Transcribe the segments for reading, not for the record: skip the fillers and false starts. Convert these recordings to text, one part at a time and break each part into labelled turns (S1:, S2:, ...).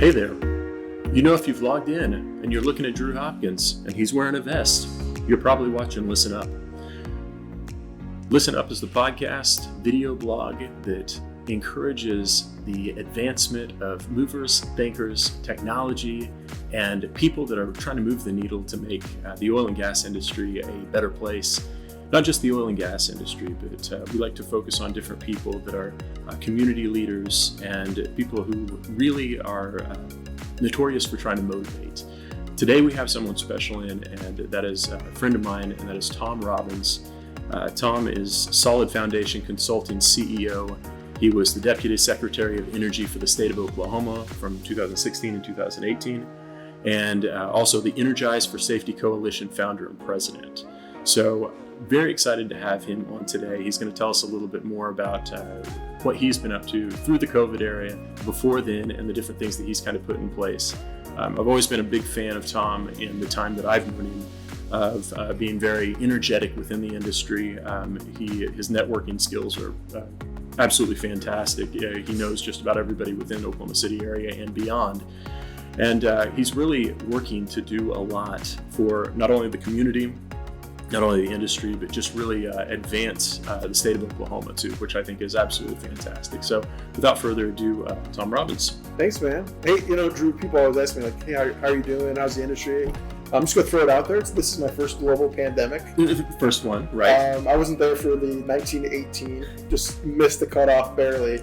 S1: Hey there. You know, if you've logged in and you're looking at Drew Hopkins and he's wearing a vest, you're probably watching Listen Up. Listen Up is the podcast, video blog that encourages the advancement of movers, thinkers, technology, and people that are trying to move the needle to make the oil and gas industry a better place. Not just the oil and gas industry, but we like to focus on different people that are community leaders and people who really are notorious for trying to motivate. Today we have someone special in, and that is a friend of mine, and that is Tom Robbins. Tom is Solid Foundation Consulting CEO. He was the Deputy Secretary of Energy for the state of Oklahoma from 2016 and 2018, and also the Energizer for Safety Coalition founder and president. So very excited to have him on today. He's going to tell us a little bit more about what he's been up to through the COVID era, before then, and the different things that he's kind of put in place. I've always been a big fan of Tom in the time that I've known him, of being very energetic within the industry. His networking skills are absolutely fantastic. He knows just about everybody within the Oklahoma City area and beyond. And he's really working to do a lot for not only the community, not only the industry, but just really advance the state of Oklahoma too, which I think is absolutely fantastic. So without further ado, Tom Robbins.
S2: Thanks, man. Hey, Drew, people always ask me like, hey, how are you doing? How's the industry? I'm just going to throw it out there. This is my first global pandemic.
S1: First one, right?
S2: I wasn't there for the 1918, just missed the cutoff barely.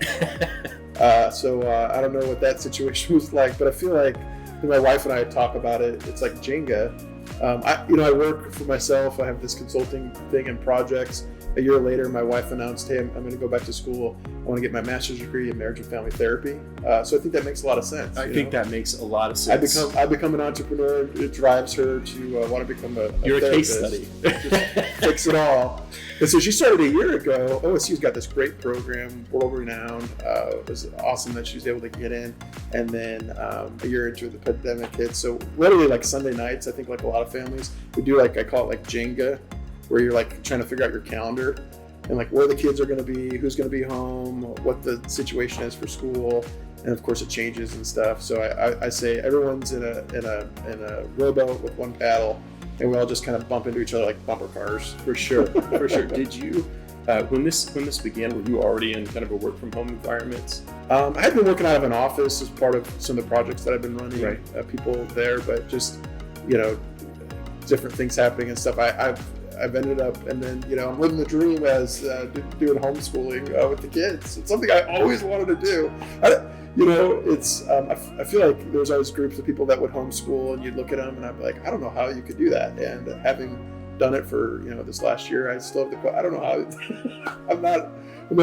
S2: So I don't know what that situation was like, but I feel like when my wife and I talk about it, it's like Jenga. I work for myself. I have this consulting thing and projects. A year later, my wife announced, hey, I'm going to go back to school. I want to get my master's degree in marriage and family therapy. So I think that makes a lot of sense.
S1: I think that makes a lot of sense.
S2: I become an entrepreneur. It drives her to want to become a
S1: You're
S2: therapist.
S1: a case study.
S2: Just fix it all. And so she started a year ago. OSU's got this great program, world-renowned. It was awesome that she was able to get in. And then a year into the pandemic hit. So literally like Sunday nights, I think like a lot of families, we do I call it like Jenga, where you're like trying to figure out your calendar and like where the kids are going to be, who's going to be home, what the situation is for school. And of course it changes and stuff. So I say everyone's in a rowboat with one paddle, and we all just kind of bump into each other like bumper cars.
S1: For sure, for sure. Did you, when this began, were you already in kind of a work from home environment?
S2: I had been working out of an office as part of some of the projects that I've been running,
S1: right.
S2: People there, but just, different things happening and stuff. I've ended up, and then, I'm living the dream as doing homeschooling with the kids. It's something I always wanted to do. I feel like there's always groups of people that would homeschool, and you'd look at them and I'd be like, I don't know how you could do that. And having done it for, this last year, I still have I don't know how. I'm not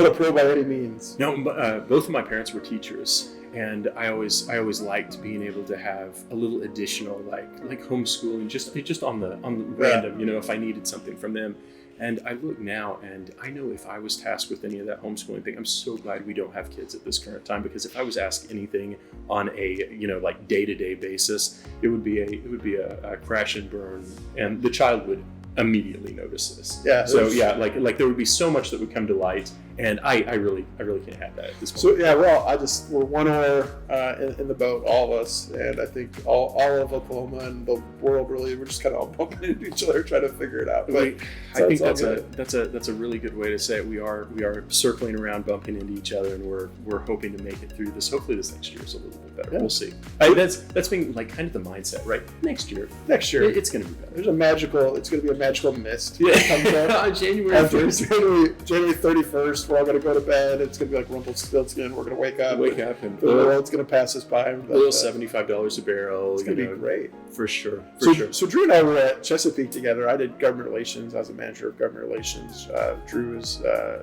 S2: a pro by any means.
S1: No, both of my parents were teachers. And I always liked being able to have a little additional like homeschooling just on the random, if I needed something from them. And I look now, and I know if I was tasked with any of that homeschooling thing, I'm so glad we don't have kids at this current time, because if I was asked anything on a day-to-day basis, it would be a crash and burn, and the child would immediately notice this.
S2: Yeah.
S1: So like there would be so much that would come to light, and I really can't have that at this point.
S2: So yeah, we're one hour in the boat, all of us, and I think all of Oklahoma and the world really, we're just kind of all bumping into each other trying to figure it out. But
S1: I think that's a really good way to say it. We are circling around, bumping into each other, and we're hoping to make it through this. Hopefully this next year is a little bit better. Yeah. We'll see. That's been like kind of the mindset, right? Next year it's going to be better.
S2: It's going to be a magical mist.
S1: Yeah. On January 1st.
S2: January 31st, we're all going to go to bed. It's going to be like Rumpelstiltskin. We're going to wake up and the world's going to pass us by.
S1: Oil $75 a barrel.
S2: It's going to be great.
S1: For sure.
S2: So Drew and I were at Chesapeake together. I did government relations. I was a manager of government relations. Drew was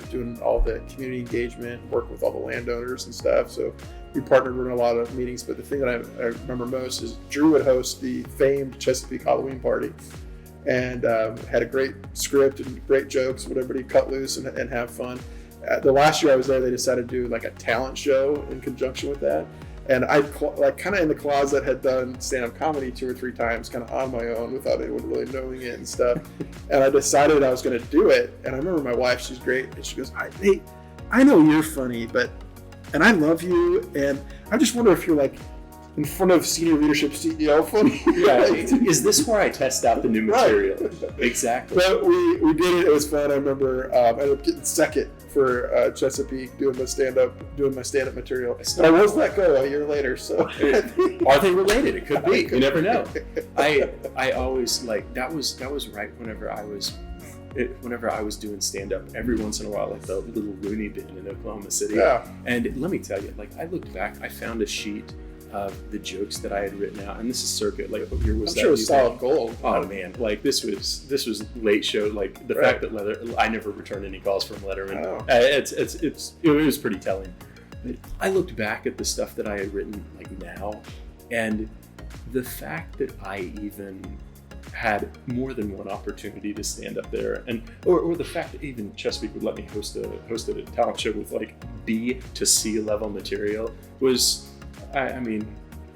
S2: doing all the community engagement, work with all the landowners and stuff. So we partnered in a lot of meetings. But the thing that I remember most is Drew would host the famed Chesapeake Halloween party, and had a great script and great jokes, would everybody cut loose and have fun. The last year I was there, they decided to do like a talent show in conjunction with that. And I kind of in the closet had done stand-up comedy 2 or 3 times kind of on my own without anyone really knowing it and stuff. And I decided I was going to do it. And I remember my wife, she's great. And she goes, I know you're funny, and I love you. And I just wonder if you're like, in front of senior leadership CEO funny.
S1: Yeah, is this where I test out the new material? Right. Exactly.
S2: But we did it. It was fun. I remember I ended up getting second for Chesapeake doing my stand-up material. But I was let go a year later. So
S1: are they related? It could be. You never know. I always like that was right whenever I was doing stand-up. Every once in a while, like the little loony bin in Oklahoma City.
S2: Yeah.
S1: And let me tell you, like I looked back, I found a sheet of the jokes that I had written out, and this is circa like what year was that?
S2: I'm sure it was solid gold.
S1: Oh man, like this was late show. Like the fact that I never returned any calls from Letterman.
S2: Oh.
S1: It was pretty telling. But I looked back at the stuff that I had written like now, and the fact that I even had more than one opportunity to stand up there, and or the fact that even Chesapeake would let me host a talent show with like B to C level material was. I mean,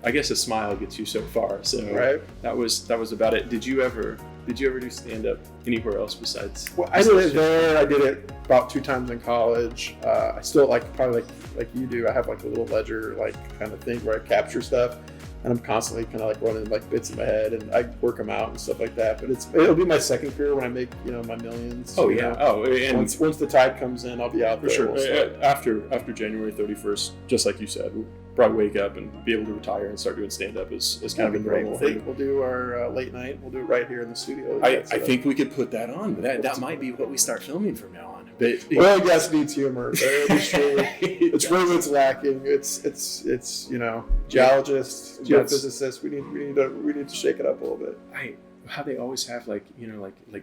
S1: I guess a smile gets you so far. So
S2: right.
S1: that was about it. Did you ever do stand up anywhere else besides?
S2: Well, I did it there. I did it about 2 times in college. I still probably like you do. I have like a little ledger like kind of thing where I capture stuff, and I'm constantly kind of like running like bits in my head, and I work them out and stuff like that. But it'll be my second career when I make my millions.
S1: Oh yeah. Oh, and
S2: once the tide comes in, I'll be out there.
S1: For sure. After January 31st, just like you said, we'll probably wake up and be able to retire and start doing stand-up is kind of a normal thing.
S2: We'll do our late night. We'll do it right here in the studio.
S1: I think we could put that on. That might be what we start filming from now on. But
S2: oil and gas needs humor. It's really what's lacking. It's geologists, geophysicists. We need to shake it up a little bit.
S1: How they always have like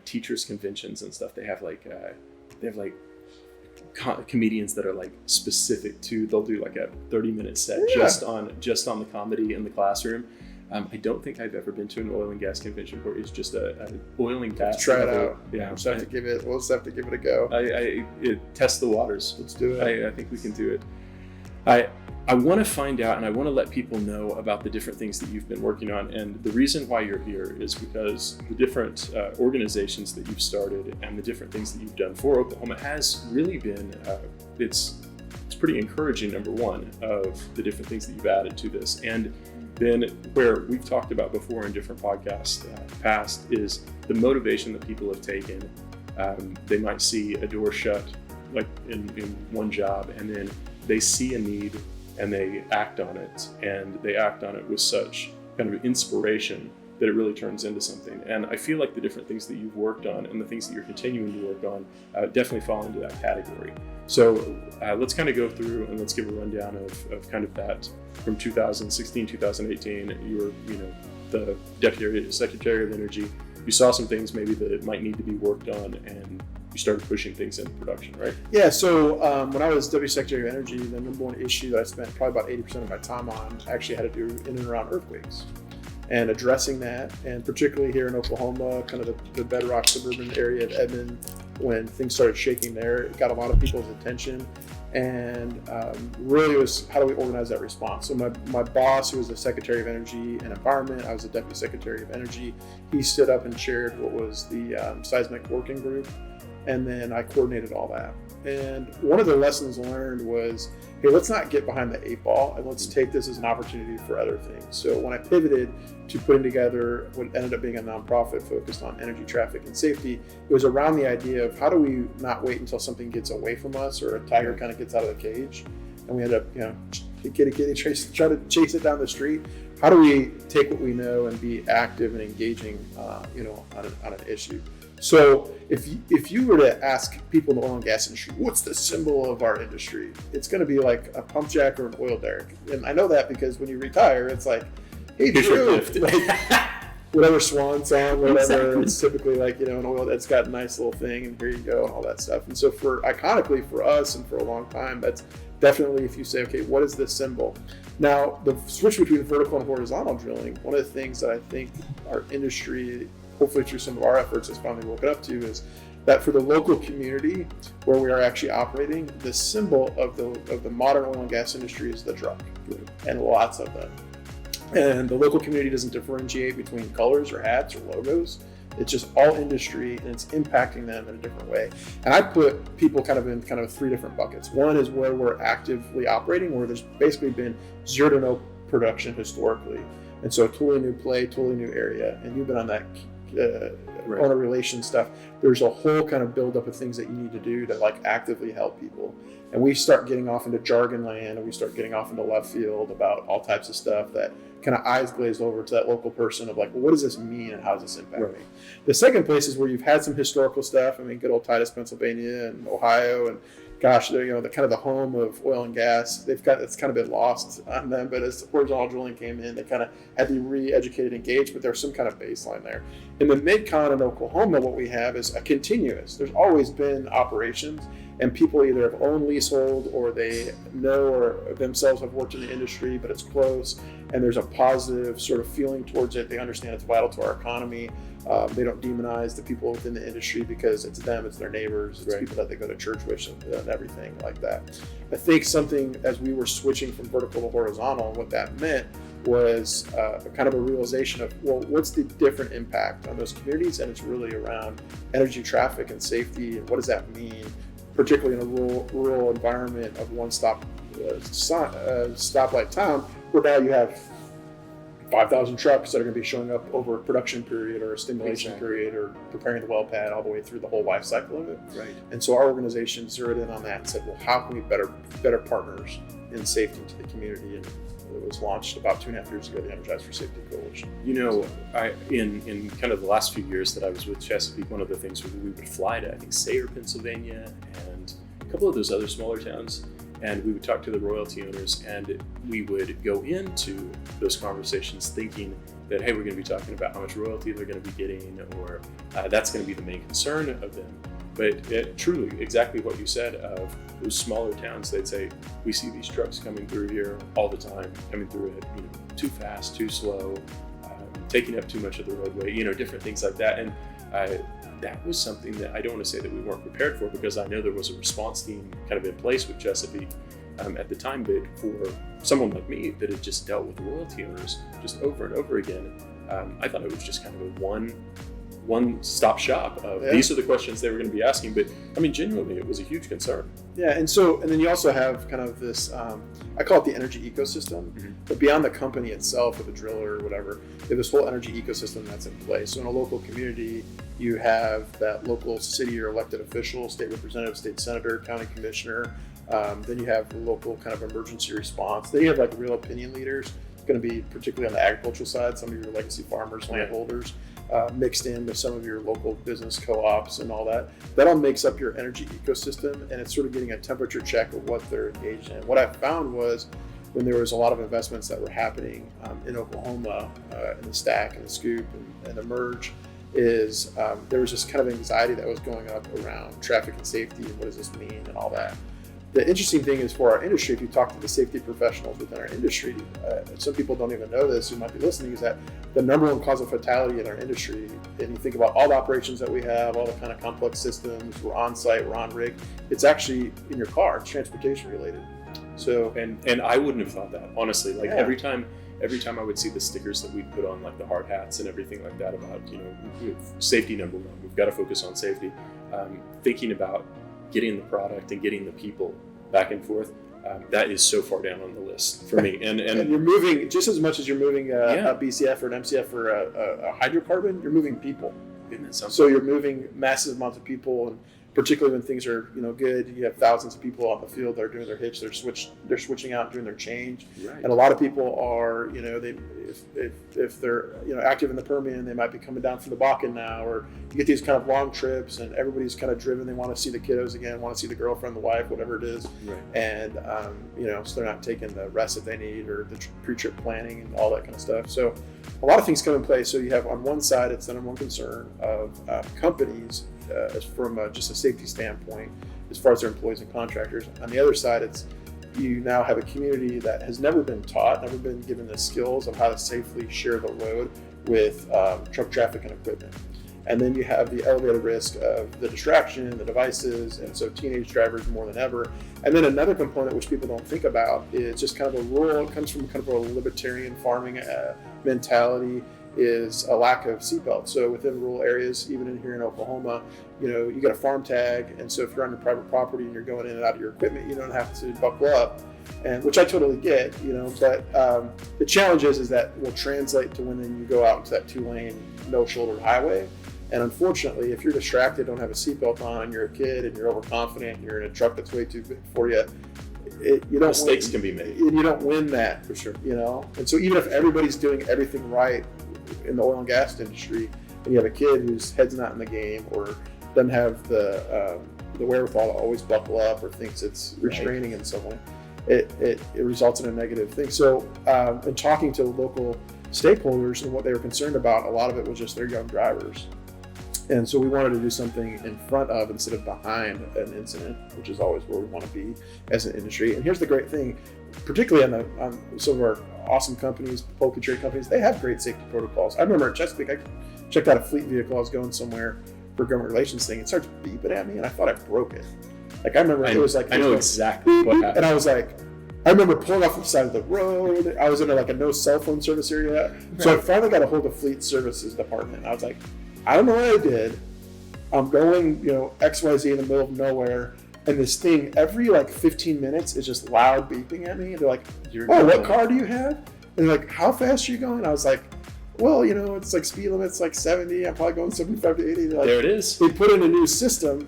S1: teachers conventions and stuff. They have comedians that are like specific to. They'll do like a 30-minute set just on the comedy in the classroom. I don't think I've ever been to an oil and gas convention where it's just an oil and gas.
S2: Try it out.
S1: Yeah,
S2: we'll just have to give it a go.
S1: Test the waters.
S2: Let's do it.
S1: I think we can do it. I want to find out, and I want to let people know about the different things that you've been working on. And the reason why you're here is because the different organizations that you've started and the different things that you've done for Oklahoma has really been, it's pretty encouraging, number one, of the different things that you've added to this. And then where we've talked about before in different podcasts past is the motivation that people have taken. They might see a door shut like in one job, and then they see a need and they act on it, and they act on it with such kind of inspiration that it really turns into something. And I feel like the different things that you've worked on and the things that you're continuing to work on definitely fall into that category. So let's kind of go through and let's give a rundown of kind of that from 2016, 2018. You were, the Deputy Secretary of Energy. You saw some things maybe that might need to be worked on, and you started pushing things into production, right?
S2: Yeah, so when I was Deputy Secretary of Energy, the number one issue that I spent probably about 80% of my time on actually had to do in and around earthquakes and addressing that. And particularly here in Oklahoma, kind of the bedrock suburban area of Edmond, when things started shaking there, it got a lot of people's attention. And really it was, how do we organize that response? So my boss, who was the Secretary of Energy and Environment, I was the Deputy Secretary of Energy, he stood up and chaired what was the seismic working group. And then I coordinated all that. And one of the lessons learned was, hey, let's not get behind the 8 ball, and let's take this as an opportunity for other things. So when I pivoted to putting together what ended up being a nonprofit focused on energy, traffic, and safety, it was around the idea of how do we not wait until something gets away from us or a tiger kind of gets out of the cage, and we end up, kitty, try to chase it down the street. How do we take what we know and be active and engaging, on an issue? So if you were to ask people in the oil and gas industry, what's the symbol of our industry? It's going to be like a pump jack or an oil derrick. And I know that because when you retire, it's like, hey, Drew, whatever swan song, whatever. Exactly. It's typically like, an oil that's got a nice little thing, and here you go, and all that stuff. And so iconically for us and for a long time, that's definitely, if you say, okay, what is this symbol? Now, the switch between vertical and horizontal drilling, one of the things that I think our industry, hopefully through some of our efforts, has finally woken up to, is that for the local community where we are actually operating, the symbol of the modern oil and gas industry is the truck, and lots of them. And the local community doesn't differentiate between colors or hats or logos. It's just all industry, and it's impacting them in a different way. And I put people in 3 different buckets. One is where we're actively operating, where there's basically been 0 to no production historically. And so totally new play, totally new area. And you've been on that owner relations stuff. There's a whole kind of buildup of things that you need to do to like actively help people. And we start getting off into jargon land, and we start getting off into left field about all types of stuff that kind of eyes glazed over to that local person of like, well, what does this mean and how does this impact me? The second place is where you've had some historical stuff. I mean, good old Titus, Pennsylvania and Ohio, and gosh, they're, the kind of the home of oil and gas. It's kind of been lost on them, but as horizontal drilling came in, they kind of had to be re-educated, engaged, but there's some kind of baseline there. In the Mid-Con in Oklahoma, what we have is a continuous. There's always been operations, and people either have owned leasehold or they know or themselves have worked in the industry, but it's close, and there's a positive sort of feeling towards it. They understand it's vital to our economy. They don't demonize the people within the industry because it's them, it's their neighbors, it's people that they go to church with and everything like that. I think something as we were switching from vertical to horizontal, what that meant was kind of a realization of, well, what's the different impact on those communities? And it's really around energy, traffic, and safety, and what does that mean, particularly in a rural environment of one-stop stoplight town, where now you have 5,000 trucks that are going to be showing up over a production period or a stimulation period or preparing the well pad all the way through the whole life cycle of it.
S1: Right.
S2: And so our organization zeroed in on that and said, well, how can we better partners in safety to the community? And it was launched about 2.5 years ago, the Energizer for Safety Coalition.
S1: In kind of the last few years that I was with Chesapeake, one of the things we would fly to, I think, Sayre, Pennsylvania, and a couple of those other smaller towns. And we would talk to the royalty owners, and we would go into those conversations thinking that, hey, we're going to be talking about how much royalty they're going to be getting, or that's going to be the main concern of them. But truly, exactly what you said of those smaller towns, they'd say, we see these trucks coming through here all the time, coming through it, too fast, too slow, taking up too much of the roadway, different things like that. And that was something that I don't want to say that we weren't prepared for, because I know there was a response team kind of in place with Chesapeake at the time, but for someone like me that had just dealt with royalty owners just over and over again, I thought it was just kind of a one-stop shop of these are the questions they were going to be asking. But I mean, genuinely, it was a huge concern.
S2: Yeah, and then you also have kind of this, I call it the energy ecosystem, but beyond the company itself or the driller or whatever, you have this whole energy ecosystem that's in place. So in a local community, you have that local city or elected official, state representative, state senator, county commissioner. Then you have the local kind of emergency response. Then you have like real opinion leaders. It's going to be particularly on the agricultural side, some of your legacy farmers, landholders, mixed in with some of your local business co-ops and all that. That all makes up your energy ecosystem, and it's sort of getting a temperature check of what they're engaged in. What I found was when there was a lot of investments that were happening in Oklahoma, in the STACK and the SCOOP and the Merge, is there was this kind of anxiety that was going up around traffic and safety and what does this mean and all that. The interesting thing is for our industry, if you talk to the safety professionals within our industry, some people don't even know this who might be listening, is that the number one cause of fatality in our industry, and you think about all the operations that we have, all the kind of complex systems, we're on site, we're on rig, it's actually in your car, it's transportation related. So
S1: and I wouldn't have thought that, honestly. Like every time I would see the stickers that we'd put on, like the hard hats and everything like that about, safety number one, we've got to focus on safety. Thinking about getting the product and getting the people back and forth, that is so far down on the list for me. And
S2: you're moving just as much as you're moving a BCF or an MCF or a hydrocarbon, you're moving people. So you're moving massive amounts of people, and particularly when things are good, you have thousands of people on the field that are doing their hitch, they're switching out, doing their change, and a lot of people are if they're active in the Permian, they might be coming down from the Bakken now, or you get these kind of long trips and everybody's kind of driven, they want to see the kiddos again, want to see the girlfriend, the wife, whatever it is, and so they're not taking the rest that they need or the pre-trip planning and all that kind of stuff. So a lot of things come in play. So you have on one side, it's the number one concern of companies from just a safety standpoint as far as their employees and contractors. On the other side, it's you now have a community that has never been taught, never been given the skills of how to safely share the load with truck traffic and equipment. And then you have the elevated risk of the distraction, the devices, and so teenage drivers more than ever. And then another component which people don't think about is just kind of a rural, it comes from kind of a libertarian farming mentality, is a lack of seatbelts. So within rural areas, even in here in Oklahoma, you get a farm tag, and so if you're on your private property and you're going in and out of your equipment, you don't have to buckle up. and which I totally get, but the challenge is that will translate to when then you go out into that 2-lane, no-shouldered highway. And unfortunately, if you're distracted, don't have a seatbelt on, and you're a kid, and you're overconfident, and you're in a truck that's way too big for you,
S1: mistakes can be made.
S2: And you don't win that,
S1: for sure.
S2: And so even if everybody's doing everything right in the oil and gas industry, and you have a kid whose head's not in the game or doesn't have the wherewithal to always buckle up or thinks it's restraining in some way, it results in a negative thing. So in talking to local stakeholders and what they were concerned about, a lot of it was just their young drivers. And so we wanted to do something in front of instead of behind an incident, which is always where we want to be as an industry. And here's the great thing, particularly on some of our awesome companies, publicly traded companies, they have great safety protocols. I remember at Chesapeake, I checked out a fleet vehicle. I was going somewhere for a government relations thing. It starts beeping at me, and I thought I broke it. Like I remember, it was like
S1: I know exactly what happened.
S2: And I was like, I remember pulling off the side of the road. I was in like a no cell phone service area. So I finally got a hold of Fleet Services Department. I was like, I don't know what I did. I'm going, XYZ in the middle of nowhere, and this thing every like 15 minutes is just loud beeping at me. And they're like, what car do you have? And they're like, how fast are you going? I was like, well, it's like speed limit's like 70. I'm probably going 75 to 80. Like,
S1: there it is.
S2: They put in a new system,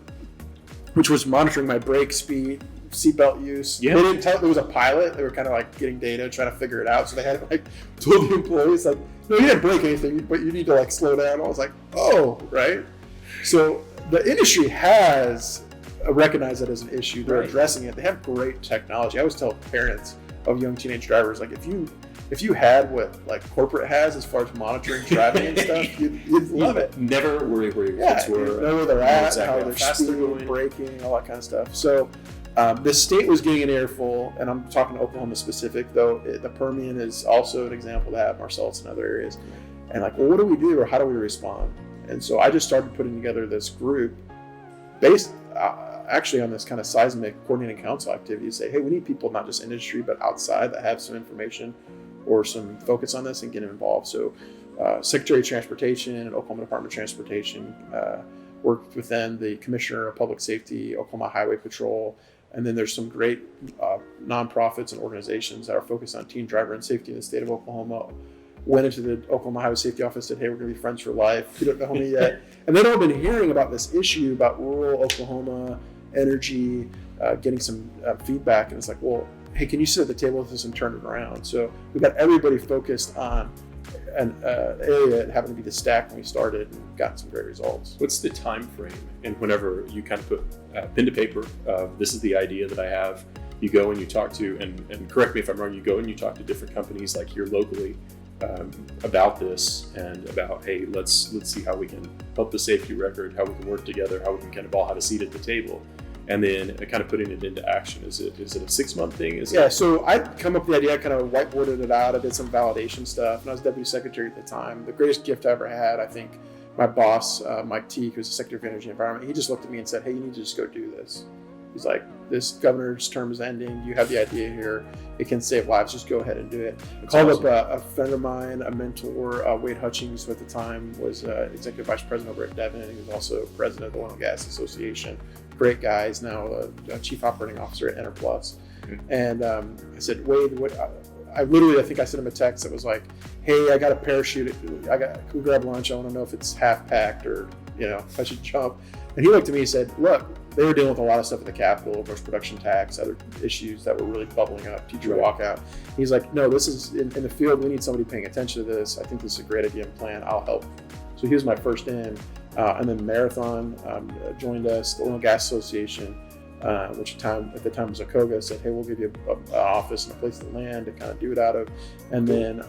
S2: which was monitoring my brake speed, seatbelt use.
S1: Yeah.
S2: They didn't tell there was a pilot. They were kind of like getting data, trying to figure it out. So they had like told the employees like, no, you didn't break anything, but you need to like slow down. I was like, oh, right. So the industry has recognized that as an issue. They're addressing it. They have great technology. I always tell parents of young teenage drivers, like if you had what like corporate has as far as monitoring driving and stuff, you'd love it.
S1: Never worry where your kids were.
S2: You know where they're at,
S1: exactly
S2: how they're speeding, braking, all that kind of stuff. So the state was getting an earful, and I'm talking Oklahoma specific, though the Permian is also an example of that, Marcellus and other areas. And like, well, what do we do, or how do we respond? And so I just started putting together this group based actually on this kind of seismic coordinating council activity to say, hey, we need people not just industry, but outside that have some information or some focus on this and get them involved. So Secretary of Transportation and Oklahoma Department of Transportation worked with them, the Commissioner of Public Safety, Oklahoma Highway Patrol, and then there's some great nonprofits and organizations that are focused on teen driver and safety in the state of Oklahoma. Went into the Oklahoma Highway Safety Office, said, hey, we're going to be friends for life. You don't know me yet. And they'd all been hearing about this issue about rural Oklahoma, energy, getting some feedback. And it's like, well, hey, can you sit at the table with us and turn it around? So we got everybody focused on an area that happened to be the stack when we started and got some great results.
S1: What's the time frame? And whenever you kind of put pen to paper, this is the idea that I have, you go and you talk to, and correct me if I'm wrong, you go and you talk to different companies like here locally about this and about, hey, let's see how we can help the safety record, how we can work together, how we can kind of all have a seat at the table. And then kind of putting it into action. Is it a 6-month thing?
S2: So I'd come up with the idea, I kind of whiteboarded it out. I did some validation stuff, and I was deputy secretary at the time. The greatest gift I ever had, I think, my boss, Mike Teague, who's the Secretary of Energy and Environment, he just looked at me and said, hey, you need to just go do this. He's like, this governor's term is ending. You have the idea here. It can save lives. Just go ahead and do it. I called up a friend of mine, a mentor, Wade Hutchings, who at the time was executive vice president over at Devon. He was also president of the Oil and Gas Association. Great guy. He's now a chief operating officer at Enerplus. Mm-hmm. And I said, Wade, I think I sent him a text that was like, hey, I got a parachute. Can we grab lunch? I want to know if it's half packed or, if I should jump. And he looked at me and said, look, they were dealing with a lot of stuff at the Capitol, of course, production tax, other issues that were really bubbling up, teacher walkout. He's like, no, this is in the field. We need somebody paying attention to this. I think this is a great idea and plan. I'll help. So he was my first in. And then Marathon joined us, the Oil and Gas Association, which at the time was ACOGA, said, hey, we'll give you an office and a place to land to kind of do it out of. And then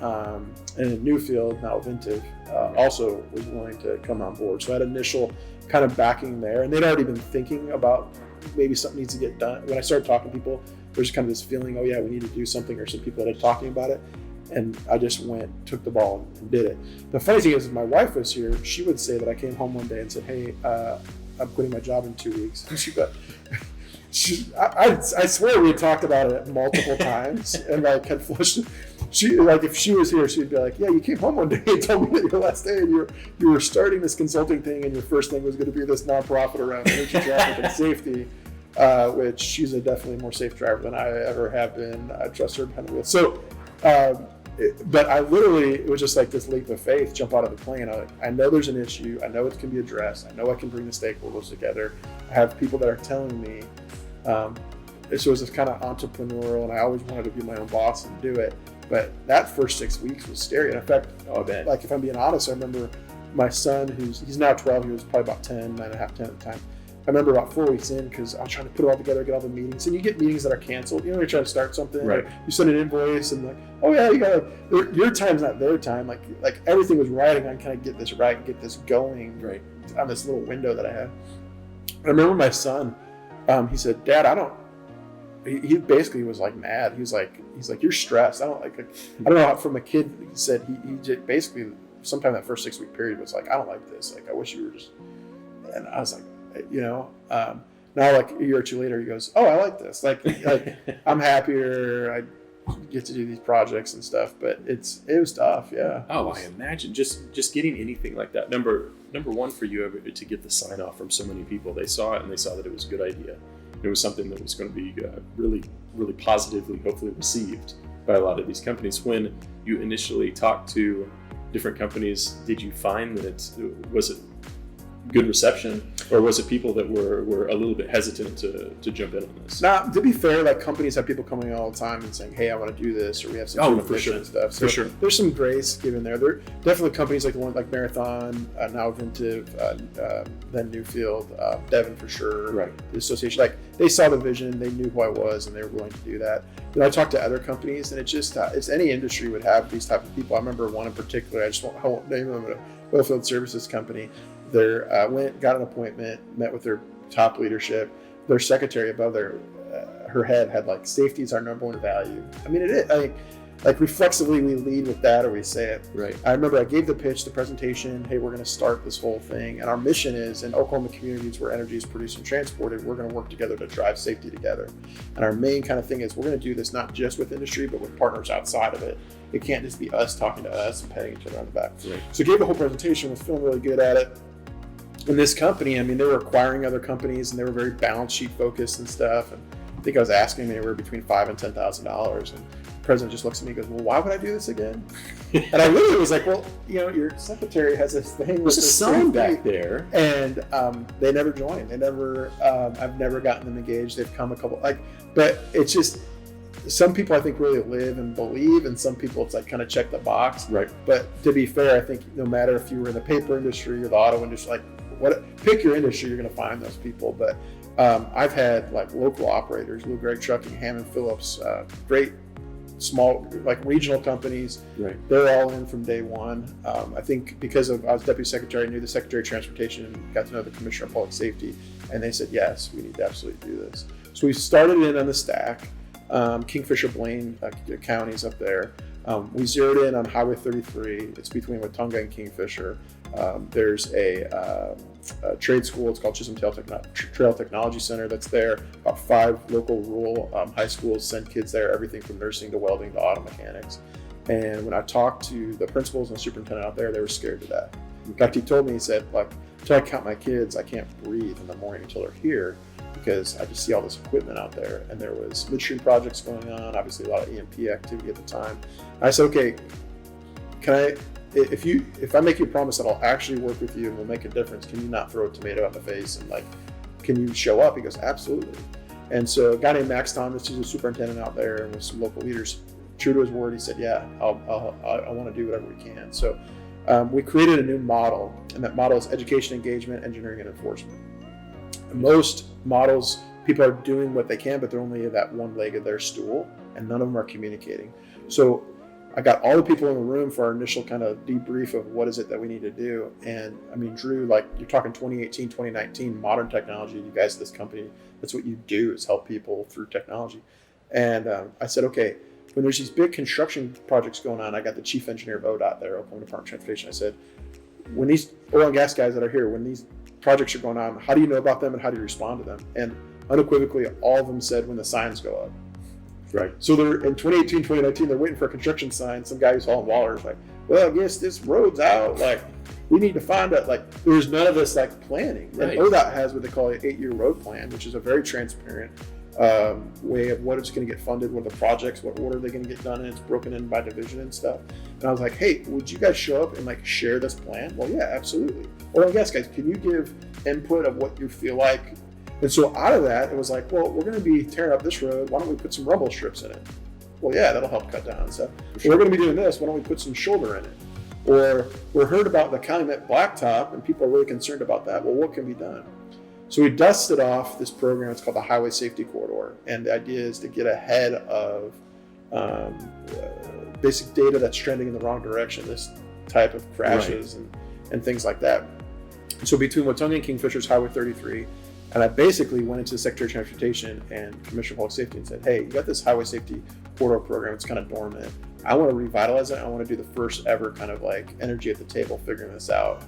S2: in Newfield, now Ventive, also was willing to come on board. So I had initial kind of backing there, and they'd already been thinking about maybe something needs to get done. When I started talking to people, there's kind of this feeling, oh yeah, we need to do something, or some people that had talking about it. And I just took the ball and did it. The funny thing is, if my wife was here, she would say that I came home one day and said, hey, I'm quitting my job in 2 weeks. I swear we had talked about it multiple times and like had flushed it. If she was here, she'd be like, yeah, you came home one day and told me that your last day and you were starting this consulting thing, and your first thing was going to be this nonprofit around energy traffic and safety. which she's a definitely more safe driver than I ever have been. I trust her behind the wheel. So, but I literally, it was just like this leap of faith, jump out of the plane. I know there's an issue. I know it can be addressed. I know I can bring the stakeholders together. I have people that are telling me. So it was this kind of entrepreneurial, and I always wanted to be my own boss and do it. But that first 6 weeks was scary. And in fact, like if I'm being honest, I remember my son, he's now 12, he was probably about 10, 9 and a half, 10 at the time. I remember about 4 weeks in, because I was trying to put it all together, get all the meetings, and you get meetings that are canceled. You know, you're trying to start something,
S1: right?
S2: You send an invoice, and like, oh yeah, you got your time's not their time. Like everything was riding on kind of get this right, get this going, right, on this little window that I had. I remember my son, he said, "Dad, I don't." He basically was like mad. He's like, "You're stressed." I don't know how, from a kid. He said he just basically sometime that first 6 week period was like, "I don't like this. Like, I wish you were just." And I was like, now like a year or two later, he goes, "Oh, I like this. Like I'm happier. I get to do these projects and stuff." But it was tough, yeah.
S1: Oh, I imagine just getting anything like that. Number one for you to get the sign off from so many people. They saw it and they saw that it was a good idea. It was something that was going to be really, really positively, hopefully received by a lot of these companies. When you initially talked to different companies, did you find that was it good reception, or was it people that were a little bit hesitant to jump in on this?
S2: Now, to be fair, like companies have people coming in all the time and saying, "Hey, I want to do this," or we have some
S1: for sure.
S2: and stuff. So
S1: for sure.
S2: There's some grace given there. There are definitely companies like the one like Marathon, now Vintive, then Newfield, Devon for sure.
S1: Right.
S2: The association, like they saw the vision, they knew who I was, and they were willing to do that. I talked to other companies, and it's any industry would have these type of people. I remember one in particular. I won't name them, an oilfield services company. Got an appointment, met with their top leadership. Their secretary above her head had like, "Safety is our number one value." I mean, it is. Like reflexively, we lead with that, or we say it.
S1: Right.
S2: I remember I gave the pitch, the presentation. Hey, we're going to start this whole thing, and our mission is in Oklahoma communities where energy is produced and transported. We're going to work together to drive safety together. And our main kind of thing is we're going to do this not just with industry, but with partners outside of it. It can't just be us talking to us and patting each other on the back.
S1: Right.
S2: So I gave the whole presentation. Was feeling really good at it. And this company, I mean, they were acquiring other companies, and they were very balance sheet focused and stuff. And I think I was asking them anywhere between $5,000 and $10,000. And the president just looks at me and goes, "Well, why would I do this again?" And I literally was like, "Well, your secretary has this thing with
S1: There's a sign back there."
S2: And they never joined. They never. I've never gotten them engaged. They've come a couple, but it's just. Some people I think really live and believe, and some people it's like kind of check the box.
S1: Right.
S2: But to be fair, I think no matter if you were in the paper industry or the auto industry, pick your industry, you're going to find those people. But I've had like local operators, Lou Gregg Trucking, Hammond Phillips, great small like regional companies.
S1: Right.
S2: They're all in from day one. I think because I was deputy secretary, I knew the secretary of transportation and got to know the commissioner of public safety, and they said, "Yes, we need to absolutely do this." So we started in on the stack. Kingfisher, Blaine counties up there. We zeroed in on Highway 33. It's between Watonga and Kingfisher. There's a trade school. It's called Chisholm Trail Technology Center that's there. About 5 local rural high schools send kids there, everything from nursing to welding to auto mechanics. And when I talked to the principals and the superintendent out there, they were scared to death. In fact, he told me, he said, until I count my kids, I can't breathe in the morning until they're here, because I just see all this equipment out there. And there was midstream projects going on, obviously a lot of EMP activity at the time. I said, "Okay, if I make you a promise that I'll actually work with you and we'll make a difference, can you not throw a tomato in the face and can you show up?" He goes, "Absolutely." And so a guy named Max Thomas, who's a superintendent out there, and with some local leaders, true to his word, he said, "Yeah, I want to do whatever we can." So we created a new model, and that model is education, engagement, engineering, and enforcement. Most models, people are doing what they can, but they're only that one leg of their stool, and none of them are communicating. So I got all the people in the room for our initial kind of debrief of what is it that we need to do. And I mean, Drew, you're talking 2018, 2019, modern technology. You guys, this company, that's what you do, is help people through technology. And I said, okay, when there's these big construction projects going on, I got the chief engineer of ODOT there, Oklahoma Department of Transportation. I said, when these oil and gas guys that are here, when these projects are going on, how do you know about them and how do you respond to them? And unequivocally, all of them said when the signs go up.
S1: Right.
S2: So they're in 2018, 2019, they're waiting for a construction sign. Some guy who's hauling water is like, "Well, I guess this road's out." we need to find out, like, there's none of this like planning.
S1: Right.
S2: And ODOT has what they call an 8-year road plan, which is a very transparent way of what it's going to get funded, what the projects, what order they're going to get done, and it's broken in by division and stuff. And I was like, hey, would you guys show up and like share this plan? Well, yeah, absolutely. Well, yes, guys, can you give input of what you feel like? And so out of that, it was like, well, we're going to be tearing up this road. Why don't we put some rumble strips in it? Well, yeah, that'll help cut down and stuff. Sure. We're going to be doing this. Why don't we put some shoulder in it? Or we're heard about the Calumet Blacktop, and people are really concerned about that. Well, what can be done? So we dusted off this program. It's called the Highway Safety Corridor. And the idea is to get ahead of basic data that's trending in the wrong direction, this type of crashes and things like that. So between Watonga and Kingfisher's Highway 33, and I basically went into the Secretary of Transportation and Commissioner of Public Safety and said, hey, you got this Highway Safety Corridor program. It's kind of dormant. I want to revitalize it. I want to do the first ever kind of like energy at the table figuring this out.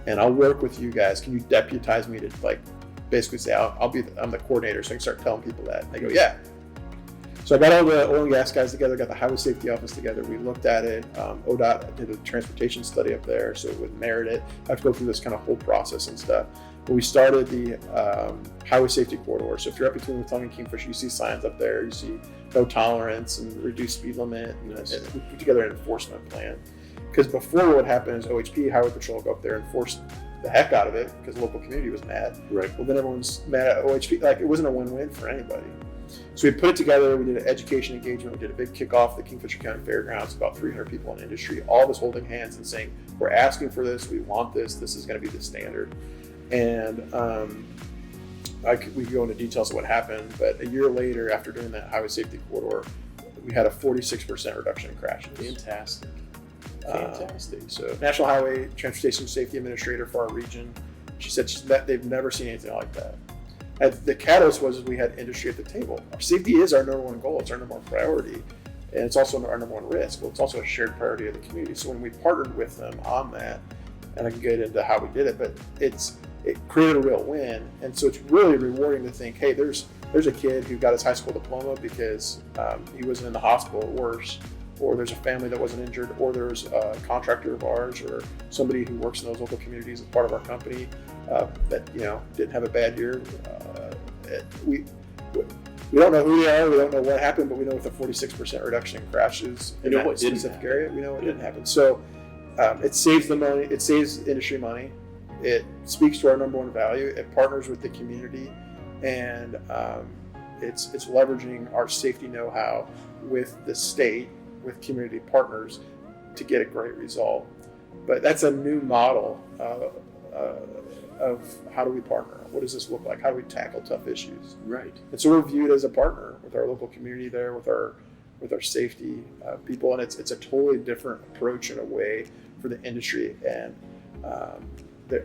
S2: And I'll work with you guys. Can you deputize me to like basically say I'm the coordinator, so I can start telling people that. And they go, yeah. So I got all the oil and gas guys together, got the Highway Safety Office together. We looked at it. ODOT did a transportation study up there, so it would merit it. I have to go through this kind of whole process and stuff. But we started the Highway Safety Corridor. So if you're up between Watonga and Kingfisher, you see signs up there. You see no tolerance and reduced speed limit. And we put together an enforcement plan. Because before, what happened is OHP, Highway Patrol, go up there and enforce the heck out of it because the local community was mad.
S1: Right.
S2: Well, then everyone's mad at OHP. Like, it wasn't a win-win for anybody. So we put it together. We did an education engagement. We did a big kickoff at the Kingfisher County Fairgrounds, about 300 people in the industry, all of us holding hands and saying, we're asking for this. We want this. This is going to be the standard. And we could go into details of what happened, but a year later, after doing that Highway Safety Corridor, we had a 46% reduction in crashes.
S1: Fantastic.
S2: So National Highway Transportation Safety Administrator for our region, she said they've never seen anything like that. And the catalyst was we had industry at the table. Our safety is our number one goal. It's our number one priority. And it's also our number one risk. Well, it's also a shared priority of the community. So when we partnered with them on that, and I can get into how we did it, but it created a real win. And so it's really rewarding to think, hey, there's a kid who got his high school diploma because he wasn't in the hospital or worse, or there's a family that wasn't injured, or there's a contractor of ours or somebody who works in those local communities as part of our company that didn't have a bad year. We don't know who they are, we don't know what happened, but we know with a 46% reduction in crashes in that specific area, we know it didn't happen. So it saves the money, it saves industry money, it speaks to our number one value, it partners with the community, and it's leveraging our safety know-how with the state, with community partners to get a great result. But that's a new model of how do we partner? What does this look like? How do we tackle tough issues?
S1: Right. And
S2: so we're viewed as a partner with our local community there, with our safety people, and it's a totally different approach in a way for the industry. And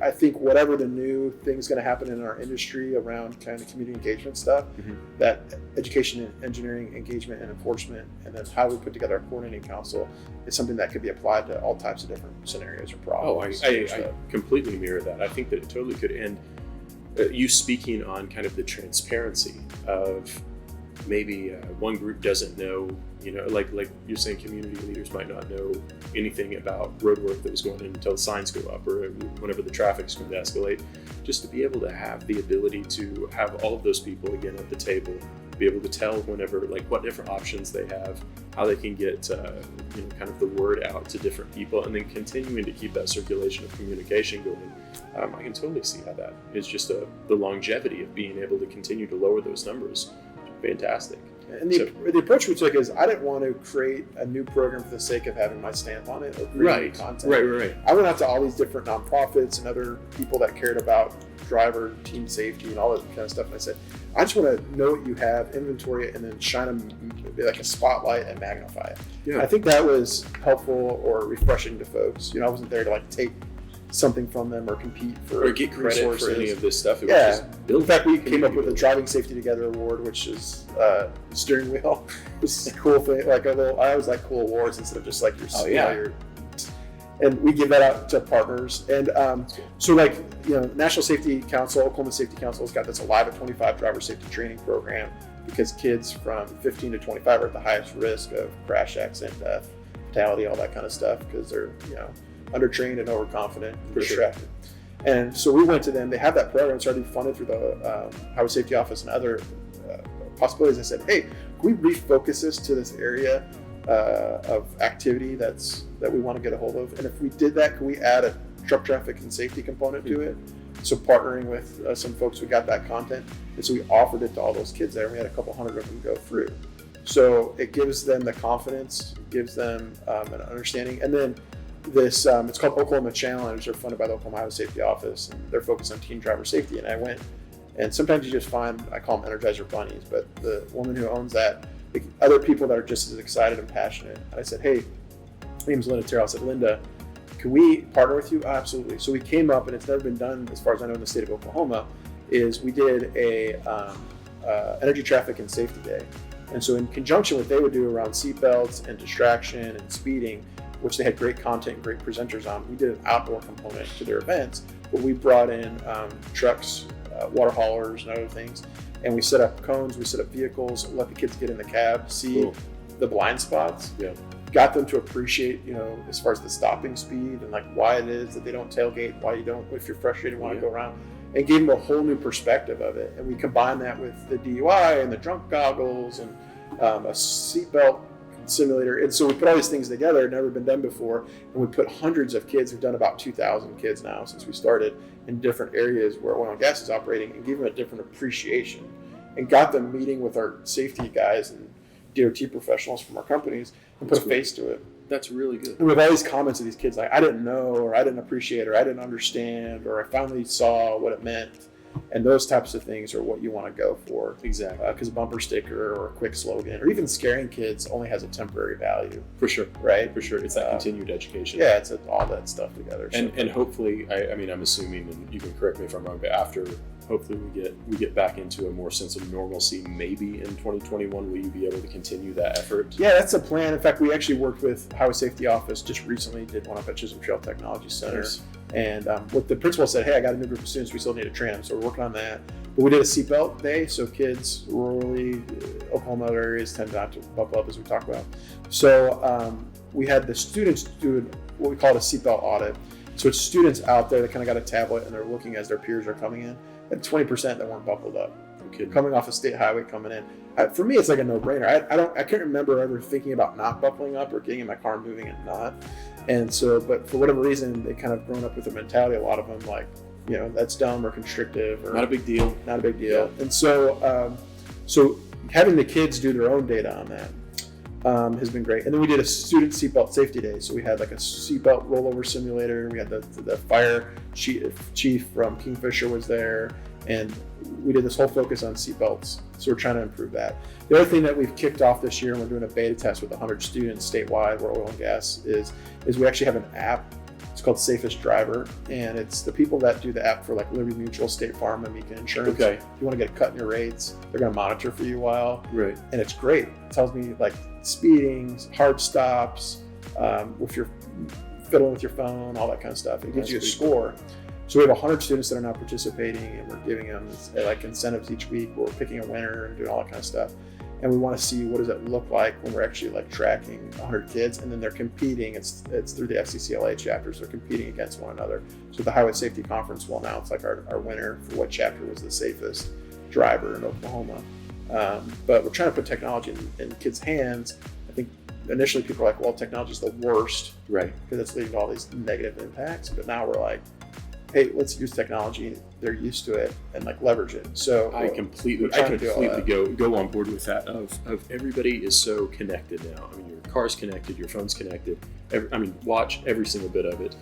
S2: I think whatever the new thing's going to happen in our industry around kind of community engagement stuff, that education and engineering engagement and enforcement, and then how we put together our coordinating council is something that could be applied to all types of different scenarios or problems.
S1: I completely mirror that. I think that it totally could end you speaking on kind of the transparency of maybe one group doesn't know, like you're saying, community leaders might not know anything about road work that was going in until the signs go up or whenever the traffic's going to escalate. Just to be able to have the ability to have all of those people again at the table, be able to tell whenever, like what different options they have, how they can get kind of the word out to different people, and then continuing to keep that circulation of communication going. I can totally see how that is just the longevity of being able to continue to lower those numbers. Fantastic.
S2: And the approach we took is I didn't want to create a new program for the sake of having my stamp on it or creating content.
S1: Right.
S2: I went out to all these different nonprofits and other people that cared about driver team safety and all that kind of stuff. And I said, I just want to know what you have, inventory it, and then shine them like a spotlight and magnify it. Yeah. I think that was helpful or refreshing to folks. I wasn't there to like take something from them or compete for
S1: or get credit
S2: resources
S1: for any of this stuff.
S2: It was just in fact, we came up with a Driving Safety Together award, which is steering wheel. This is a cool thing, like I always like cool awards instead of just like your and we give that out to partners. And so National Safety Council, Oklahoma Safety Council has got this Alive at 25 driver safety training program because kids from 15 to 25 are at the highest risk of crash, accident, death, fatality, all that kind of stuff because they're undertrained and overconfident and
S1: For sure.
S2: distracted. And so we went to them. They have that program. It's already funded through the Highway Safety Office and other possibilities. I said, hey, can we refocus this to this area of activity that we want to get a hold of? And if we did that, can we add a truck traffic and safety component to it? So partnering with some folks who got that content. And so we offered it to all those kids there. And we had a couple hundred of them go through. So it gives them the confidence, gives them an understanding. And then this, it's called Oklahoma Challenge. They're funded by the Oklahoma Highway Safety Office, and they're focused on teen driver safety. And I went, and sometimes you just find, I call them Energizer bunnies, but the woman who owns that, other people that are just as excited and passionate. I said, hey, my name's Linda Terrell. I said, Linda, can we partner with you? Oh, absolutely. So we came up, and it's never been done, as far as I know, in the state of Oklahoma, is we did a energy traffic and safety day. And so in conjunction with what they would do around seatbelts and distraction and speeding, which they had great content and great presenters on, we did an outdoor component to their events, but we brought in trucks, water haulers and other things, and we set up cones, we set up vehicles, let the kids get in the cab, see the blind spots, got them to appreciate, as far as the stopping speed and like why it is that they don't tailgate, why you don't, if you're frustrated, want to go around, and gave them a whole new perspective of it. And we combined that with the DUI and the drunk goggles and a seatbelt simulator. And so we put all these things together, never been done before. And we put hundreds of kids, we've done about 2,000 kids now since we started, in different areas where oil and gas is operating, and gave them a different appreciation and got them meeting with our safety guys and DOT professionals from our companies and put a face to it.
S1: That's really good.
S2: And with all these comments of these kids, like, I didn't know, or I didn't appreciate, or I didn't understand, or I finally saw what it meant. And those types of things are what you want to go for.
S1: Exactly.
S2: Because a bumper sticker or a quick slogan, or even scaring kids, only has a temporary value.
S1: For sure.
S2: Right?
S1: For sure. It's that continued education.
S2: Yeah, it's all that stuff together.
S1: And hopefully, I mean, I'm assuming, and you can correct me if I'm wrong, but after, hopefully we get back into a more sense of normalcy. Maybe in 2021, will you be able to continue that effort?
S2: Yeah, that's the plan. In fact, we actually worked with Highway Safety Office just recently, did one up at Chisholm Trail Technology Center.
S1: Nice.
S2: And what the principal said, hey, I got a new group of students, we still need to train them. So we're working on that. But we did a seatbelt day, so kids rurally, Oklahoma areas tend not to buckle up, as we talked about. So we had the students do what we call a seatbelt audit. So it's students out there that kind of got a tablet and they're looking as their peers are coming in. And 20% that weren't buckled up.
S1: Okay.
S2: Coming off a state highway coming in. For me, it's like a no-brainer. I can't remember ever thinking about not buckling up or getting in my car and moving and not. And so, but for whatever reason, they kind of grown up with a mentality, a lot of them, like, that's dumb or constrictive or
S1: not a big deal.
S2: Not a big deal. Yeah. And so, so having the kids do their own data on that has been great. And then we did a student seatbelt safety day. So we had like a seatbelt rollover simulator. We had the fire chief from Kingfisher was there, and we did this whole focus on seatbelts. So we're trying to improve that. The other thing that we've kicked off this year, and we're doing a beta test with 100 students statewide where oil and gas is we actually have an app. It's called Safest Driver, and it's the people that do the app for like Liberty Mutual, State Farm, and Amica Insurance.
S1: Okay.
S2: If you want to get a cut in your rates, they're going to monitor for you a while.
S1: Right.
S2: And it's great. It tells me like speeding, hard stops, if you're fiddling with your phone, all that kind of stuff. It gives you a score. So we have 100 students that are now participating, and we're giving them like incentives each week. We're picking a winner and doing all that kind of stuff. And we want to see what does it look like when we're actually like tracking 100 kids, and then they're competing. It's through the FCCLA chapters. They're competing against one another. So the Highway Safety Conference will announce like our winner for what chapter was the safest driver in Oklahoma. But we're trying to put technology in kids' hands. I think initially people are like, well, technology is the worst,
S1: right?
S2: Because it's leading to all these negative impacts. But now we're like, hey, let's use technology. They're used to it and like leverage it. So
S1: I completely go on board with that. Of everybody is so connected now. I mean, your car's connected, your phone's connected. Watch every single bit of it.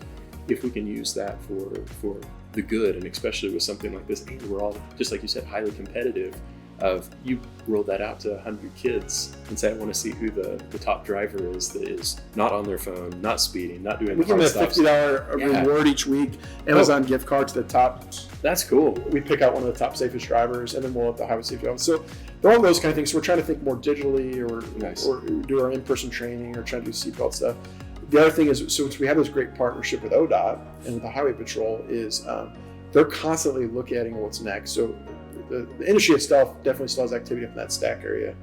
S1: If we can use that for the good, and especially with something like this, and we're all, just like you said, highly competitive. Of you roll that out to 100 kids and say, I want to see who the top driver is that is not on their phone, not speeding, not doing.
S2: We give them a $50 reward each week. Amazon gift card to the top.
S1: That's cool.
S2: We pick out one of the top safest drivers, and then we'll have the highway safety office. So they're all those kind of things. So we're trying to think more digitally, or do our in-person training, or try to do seatbelt stuff. The other thing is, so we have this great partnership with ODOT and with the Highway Patrol, is they're constantly looking at what's next. So the industry itself definitely still has activity up in that stack area.